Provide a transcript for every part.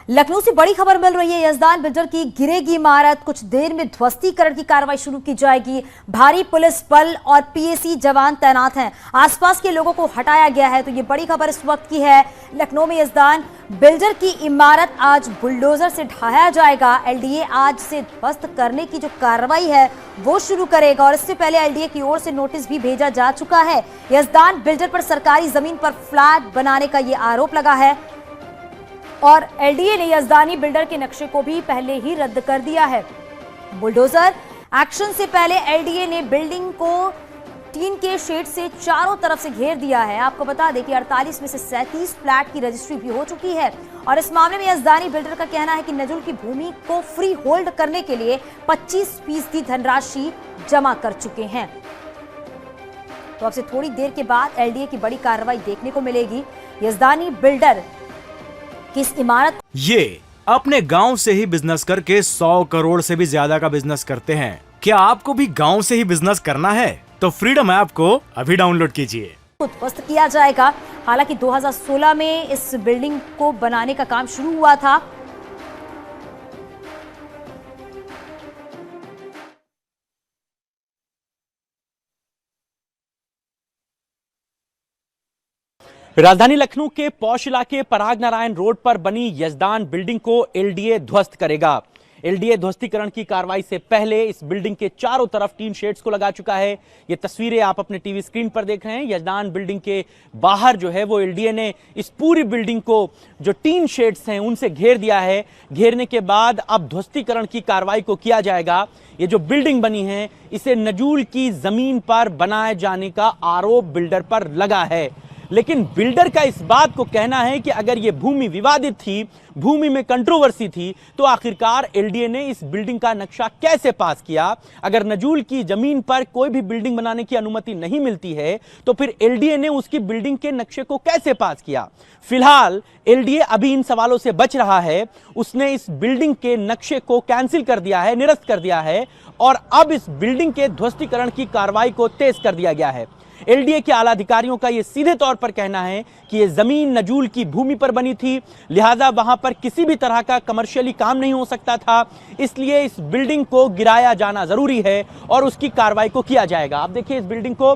लखनऊ से बड़ी खबर मिल रही है। यजदान बिल्डर की गिरेगी इमारत, कुछ देर में ध्वस्तीकरण की कार्रवाई शुरू की जाएगी। भारी पुलिस बल और पीएसी जवान तैनात हैं। आसपास के लोगों को हटाया गया है। तो ये बड़ी खबर इस वक्त की है। लखनऊ में यजदान बिल्डर की इमारत आज बुलडोजर से ढहाया जाएगा। एलडीए आज से ध्वस्त करने की जो कार्रवाई है वो शुरू करेगा और इससे पहले एलडीए की ओर से नोटिस भी भेजा जा चुका है। यजदान बिल्डर पर सरकारी जमीन पर फ्लैट बनाने का ये आरोप लगा है और एलडीए ने यजदानी बिल्डर के नक्शे को भी पहले ही रद्द कर दिया है। बुलडोजर एक्शन से पहले एलडीए ने बिल्डिंग को टीन के शेड से चारों तरफ से घेर दिया है। आपको बता दें कि 48 में से 37 फ्लैट की रजिस्ट्री भी हो चुकी है और इस मामले में यजदानी बिल्डर का कहना है कि नजुल की भूमि को फ्री होल्ड करने के लिए 25% धनराशि जमा कर चुके हैं। तो अब से थोड़ी देर के बाद एलडीए की बड़ी कार्रवाई देखने को मिलेगी। यजदानी बिल्डर किस इमारत ये अपने गांव से ही बिजनेस करके 100 करोड़ से भी ज्यादा का बिजनेस करते हैं। क्या आपको भी गांव से ही बिजनेस करना है? तो फ्रीडम ऐप को अभी डाउनलोड कीजिए। ध्वस्त किया जाएगा। हालांकि 2016 में इस बिल्डिंग को बनाने का काम शुरू हुआ था। राजधानी लखनऊ के पौष इलाके पराग नारायण रोड पर बनी यजदान बिल्डिंग को एलडीए ध्वस्त करेगा। एलडीए ध्वस्तीकरण की कार्रवाई से पहले इस बिल्डिंग के चारों तरफ टीन शेड्स को लगा चुका है। ये तस्वीरें आप अपने टीवी स्क्रीन पर देख रहे हैं। यजदान बिल्डिंग के बाहर जो है वो एलडीए ने इस पूरी बिल्डिंग को जो टीन शेड्स हैं उनसे घेर दिया है। घेरने के बाद अब ध्वस्तीकरण की कार्रवाई को किया जाएगा। ये जो बिल्डिंग बनी है इसे नजूल की जमीन पर बनाए जाने का आरोप बिल्डर पर लगा है, लेकिन बिल्डर का इस बात को कहना है कि अगर ये भूमि विवादित थी, भूमि में कंट्रोवर्सी थी, तो आखिरकार एलडीए ने इस बिल्डिंग का नक्शा कैसे पास किया? अगर नजूल की जमीन पर कोई भी बिल्डिंग बनाने की अनुमति नहीं मिलती है तो फिर एलडीए ने उसकी बिल्डिंग के नक्शे को कैसे पास किया? फिलहाल एलडीए अभी इन सवालों से बच रहा है। उसने इस बिल्डिंग के नक्शे को कैंसिल कर दिया है, निरस्त कर दिया है और अब इस बिल्डिंग के ध्वस्तीकरण की कार्रवाई को तेज कर दिया गया है। एलडीए के आला अधिकारियों का यह सीधे तौर पर कहना है कि यह जमीन नजूल की भूमि पर बनी थी, लिहाजा वहां पर किसी भी तरह का कमर्शियली काम नहीं हो सकता था, इसलिए इस बिल्डिंग को गिराया जाना जरूरी है और उसकी कार्रवाई को किया जाएगा। आप देखिए इस बिल्डिंग को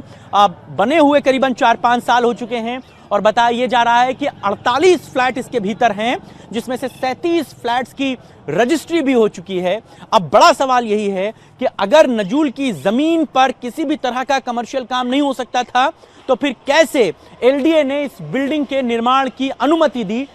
बने हुए करीबन 4-5 साल हो चुके हैं और बताया जा रहा है कि 48 फ्लैट इसके भीतर हैं, जिसमें से 37 फ्लैट्स की रजिस्ट्री भी हो चुकी है। अब बड़ा सवाल यही है कि अगर नजूल की जमीन पर किसी भी तरह का कमर्शियल काम नहीं हो सकता था तो फिर कैसे एलडीए ने इस बिल्डिंग के निर्माण की अनुमति दी,